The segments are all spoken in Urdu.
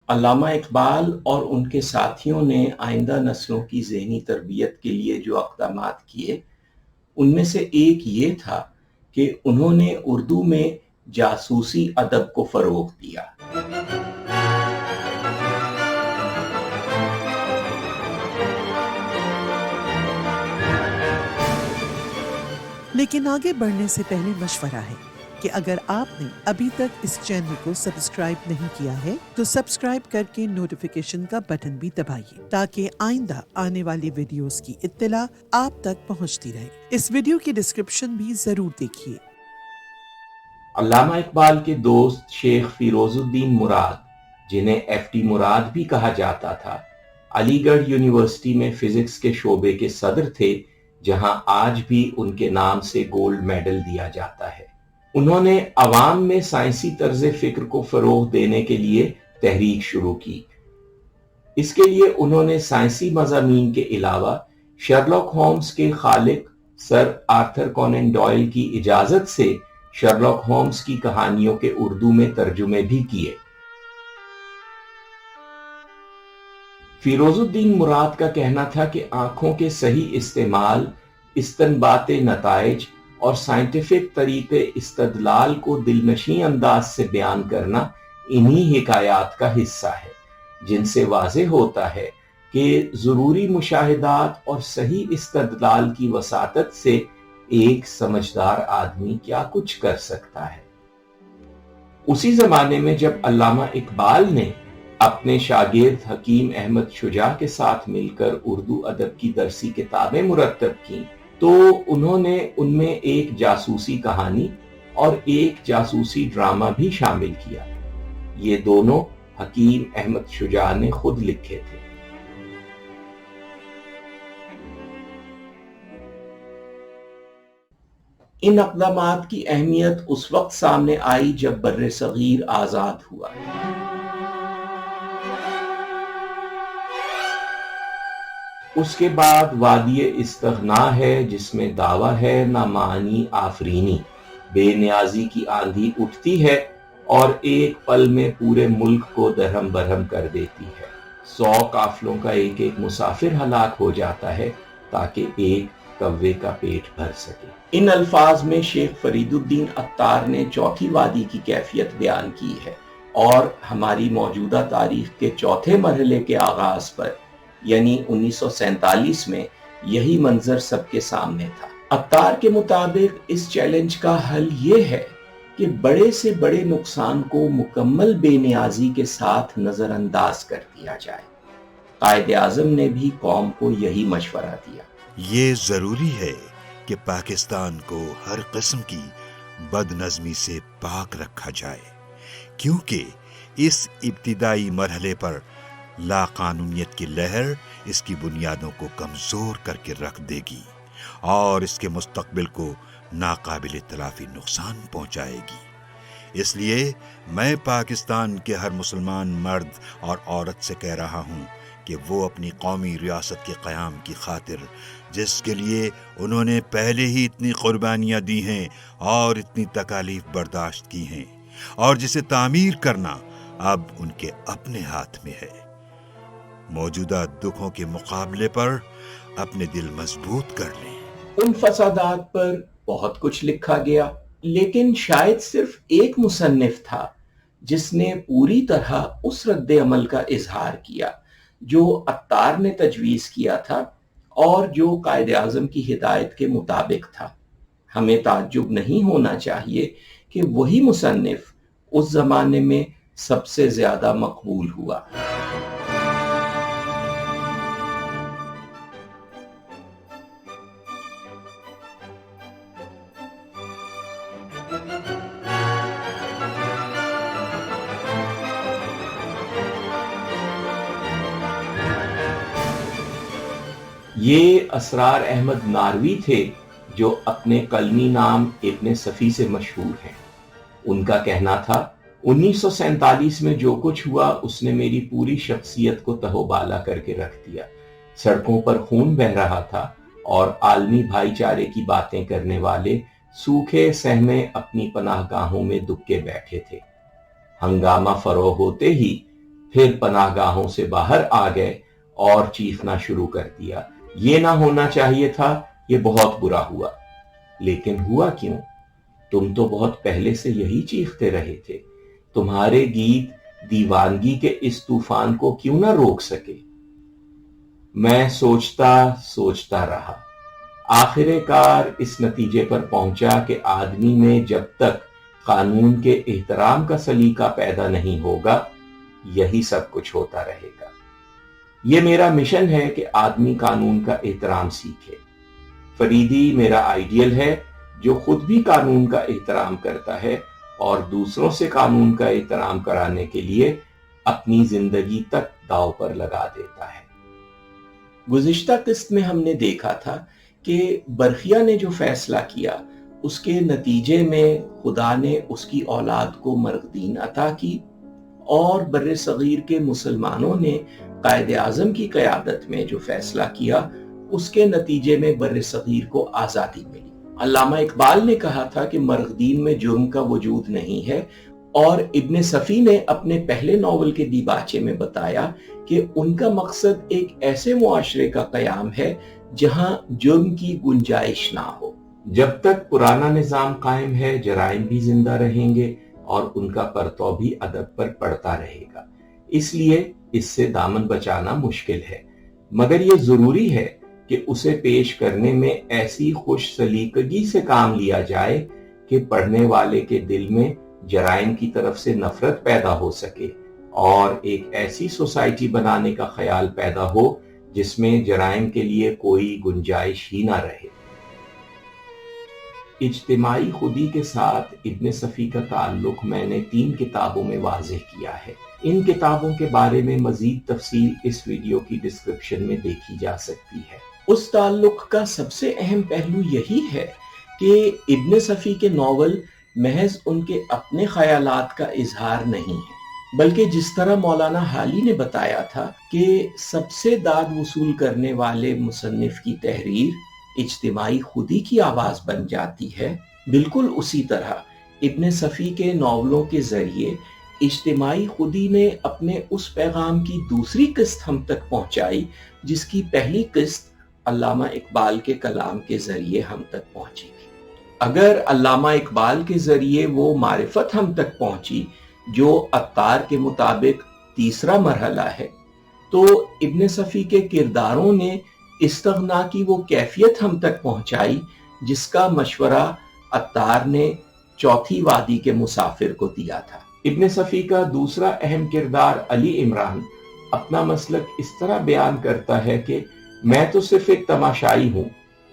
علامہ اقبال اور ان کے ساتھیوں نے آئندہ نسلوں کی ذہنی تربیت کے لیے جو اقدامات کیے ان میں سے ایک یہ تھا کہ انہوں نے اردو میں جاسوسی ادب کو فروغ دیا۔ لیکن آگے بڑھنے سے پہلے مشورہ ہے کہ اگر آپ نے ابھی تک اس چینل کو سبسکرائب نہیں کیا ہے تو سبسکرائب کر کے نوٹیفیکیشن کا بٹن بھی دبائیے تاکہ آئندہ آنے والی ویڈیوز کی اطلاع آپ تک پہنچتی رہے۔ اس ویڈیو کی ڈسکرپشن بھی ضرور دیکھیے۔ علامہ اقبال کے دوست شیخ فیروز الدین مراد، جنہیں ایف ٹی مراد بھی کہا جاتا تھا، علی گڑھ یونیورسٹی میں فزکس کے شعبے کے صدر تھے، جہاں آج بھی ان کے نام سے گولڈ میڈل دیا جاتا ہے۔ انہوں نے عوام میں سائنسی طرز فکر کو فروغ دینے کے لیے تحریک شروع کی۔ اس کے لیے انہوں نے سائنسی مضامین کے علاوہ شرلاک ہومز کے خالق سر آرتھر کونن ڈوائل کی اجازت سے شرلاک ہومز کی کہانیوں کے اردو میں ترجمے بھی کیے۔ فیروز الدین مراد کا کہنا تھا کہ آنکھوں کے صحیح استعمال، استنباط نتائج اور سائنٹیفک طریقے استدلال کو دلنشیں انداز سے بیان کرنا انہی حکایات کا حصہ ہے، جن سے واضح ہوتا ہے کہ ضروری مشاہدات اور صحیح استدلال کی وساطت سے ایک سمجھدار آدمی کیا کچھ کر سکتا ہے۔ اسی زمانے میں جب علامہ اقبال نے اپنے شاگرد حکیم احمد شجاع کے ساتھ مل کر اردو ادب کی درسی کتابیں مرتب کیں تو انہوں نے ان میں ایک جاسوسی کہانی اور ایک جاسوسی ڈرامہ بھی شامل کیا۔ یہ دونوں حکیم احمد شجاع نے خود لکھے تھے۔ ان اقدامات کی اہمیت اس وقت سامنے آئی جب بر صغیر آزاد ہوا۔ اس کے بعد وادی استغنا ہے جس میں دعویٰ ہے نہ معنی آفرینی، بے نیازی کی آندھی اٹھتی ہے اور ایک پل میں پورے ملک کو درہم برہم کر دیتی ہے۔ 100 قافلوں کا ایک ایک مسافر ہلاک ہو جاتا ہے تاکہ ایک کوے کا پیٹ بھر سکے۔ ان الفاظ میں شیخ فرید الدین عطار نے چوتھی وادی کی کیفیت بیان کی ہے اور ہماری موجودہ تاریخ کے چوتھے مرحلے کے آغاز پر یعنی 1947 میں یہی منظر سب کے سامنے تھا۔ عطار کے مطابق اس چیلنج کا حل یہ ہے کہ بڑے سے بڑے نقصان کو مکمل بے نیازی کے ساتھ نظر انداز کر دیا جائے۔ قائد اعظم نے بھی قوم کو یہی مشورہ دیا۔ یہ ضروری ہے کہ پاکستان کو ہر قسم کی بد نظمی سے پاک رکھا جائے، کیونکہ اس ابتدائی مرحلے پر لا قانونیت کی لہر اس کی بنیادوں کو کمزور کر کے رکھ دے گی اور اس کے مستقبل کو ناقابل تلافی نقصان پہنچائے گی۔ اس لیے میں پاکستان کے ہر مسلمان مرد اور عورت سے کہہ رہا ہوں کہ وہ اپنی قومی ریاست کے قیام کی خاطر، جس کے لیے انہوں نے پہلے ہی اتنی قربانیاں دی ہیں اور اتنی تکالیف برداشت کی ہیں، اور جسے تعمیر کرنا اب ان کے اپنے ہاتھ میں ہے، موجودہ دکھوں کے مقابلے پر اپنے دل مضبوط کر لیں۔ ان فسادات پر بہت کچھ لکھا گیا، لیکن شاید صرف ایک مصنف تھا جس نے پوری طرح اس رد عمل کا اظہار کیا جو عطار نے تجویز کیا تھا اور جو قائد اعظم کی ہدایت کے مطابق تھا۔ ہمیں تعجب نہیں ہونا چاہیے کہ وہی مصنف اس زمانے میں سب سے زیادہ مقبول ہوا۔ یہ اسرار احمد ناروی تھے جو اپنے قلمی نام ابن صفی سے مشہور ہیں۔ ان کا کہنا تھا 1947 میں جو کچھ ہوا اس نے میری پوری شخصیت کو تہوبالا کر کے رکھ دیا۔ سڑکوں پر خون بہہ رہا تھا اور عالمی بھائی چارے کی باتیں کرنے والے سوکھے سہمے اپنی پناہ گاہوں میں دبکے بیٹھے تھے۔ ہنگامہ فروغ ہوتے ہی پھر پناہگاہوں سے باہر آ گئے اور چیخنا شروع کر دیا، یہ نہ ہونا چاہیے تھا، یہ بہت برا ہوا۔ لیکن ہوا کیوں؟ تم تو بہت پہلے سے یہی چیختے رہے تھے۔ تمہارے گیت دیوانگی کے اس طوفان کو کیوں نہ روک سکے؟ میں سوچتا رہا، آخر کار اس نتیجے پر پہنچا کہ آدمی میں جب تک قانون کے احترام کا سلیقہ پیدا نہیں ہوگا، یہی سب کچھ ہوتا رہے گا۔ یہ میرا مشن ہے کہ آدمی قانون کا احترام سیکھے۔ فریدی میرا آئیڈیل ہے جو خود بھی قانون کا احترام کرتا ہے اور دوسروں سے قانون کا احترام کرانے کے لیے اپنی زندگی تک داؤ پر لگا دیتا ہے۔ گزشتہ قسط میں ہم نے دیکھا تھا کہ برخیا نے جو فیصلہ کیا اس کے نتیجے میں خدا نے اس کی اولاد کو مرگ دین عطا کی، اور بر صغیر کے مسلمانوں نے قائد اعظم کی قیادت میں جو فیصلہ کیا اس کے نتیجے میں بر صغیر کو آزادی ملی۔ علامہ اقبال نے کہا تھا کہ مرگ دین میں جرم کا وجود نہیں ہے، اور ابن صفی نے اپنے پہلے ناول کے دیباچے میں بتایا کہ ان کا مقصد ایک ایسے معاشرے کا قیام ہے جہاں جرم کی گنجائش نہ ہو۔ جب تک پرانا نظام قائم ہے، جرائم بھی زندہ رہیں گے اور ان کا پرتو بھی ادب پر پڑتا رہے گا۔ اس لیے اس سے دامن بچانا مشکل ہے، مگر یہ ضروری ہے کہ اسے پیش کرنے میں ایسی خوش سلیقگی سے کام لیا جائے کہ پڑھنے والے کے دل میں جرائم کی طرف سے نفرت پیدا ہو سکے اور ایک ایسی سوسائٹی بنانے کا خیال پیدا ہو جس میں جرائم کے لیے کوئی گنجائش ہی نہ رہے۔ اجتماعی خودی کے ساتھ ابن صفی کا تعلق میں نے 3 کتابوں میں واضح کیا ہے۔ ان کتابوں کے بارے میں مزید تفصیل اس ویڈیو کی ڈسکرپشن میں دیکھی جا سکتی ہے۔ اس تعلق کا سب سے اہم پہلو یہی ہے کہ ابن صفی کے ناول محض ان کے اپنے خیالات کا اظہار نہیں ہے، بلکہ جس طرح مولانا حالی نے بتایا تھا کہ سب سے داد وصول کرنے والے مصنف کی تحریر اجتماعی خودی کی آواز بن جاتی ہے، بالکل اسی طرح ابن صفی کے ناولوں کے ذریعے اجتماعی خودی نے اپنے اس پیغام کی دوسری قسط ہم تک پہنچائی جس کی پہلی قسط علامہ اقبال کے کلام کے ذریعے ہم تک پہنچی تھی۔ اگر علامہ اقبال کے ذریعے وہ معرفت ہم تک پہنچی جو عطار کے مطابق تیسرا مرحلہ ہے، تو ابن صفی کے کرداروں نے استغنا کی وہ کیفیت ہم تک پہنچائی جس کا مشورہ عطار نے چوتھی وادی کے مسافر کو دیا تھا۔ ابن صفی کا دوسرا اہم کردار علی عمران اپنا مسلک اس طرح بیان کرتا ہے کہ میں تو صرف ایک تماشائی ہوں،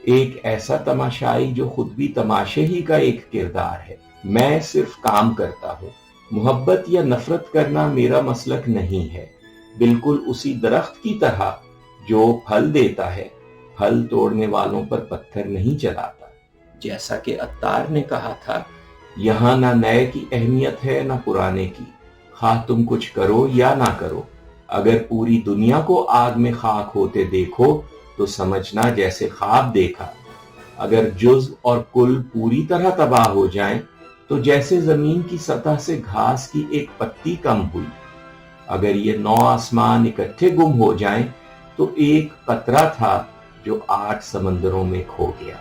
ایک ایسا تماشائی جو خود بھی تماشے ہی کا ایک کردار ہے۔ میں صرف کام کرتا ہوں، محبت یا نفرت کرنا میرا مسلک نہیں ہے۔ بالکل اسی درخت کی طرح جو پھل دیتا ہے، پھل توڑنے والوں پر پتھر نہیں چلاتا۔ جیسا کہ عطار نے کہا تھا، یہاں نہ نئے کی اہمیت ہے نہ پرانے کی، خواہ تم کچھ کرو یا نہ کرو۔ اگر پوری دنیا کو آگ میں خاک ہوتے دیکھو تو سمجھنا جیسے خواب دیکھا، اگر جزء اور کل پوری طرح تباہ ہو جائیں تو جیسے زمین کی سطح سے گھاس کی ایک پتی کم ہوئی، اگر یہ 9 آسمان اکٹھے گم ہو جائیں تو ایک قطرہ تھا جو 8 سمندروں میں کھو گیا۔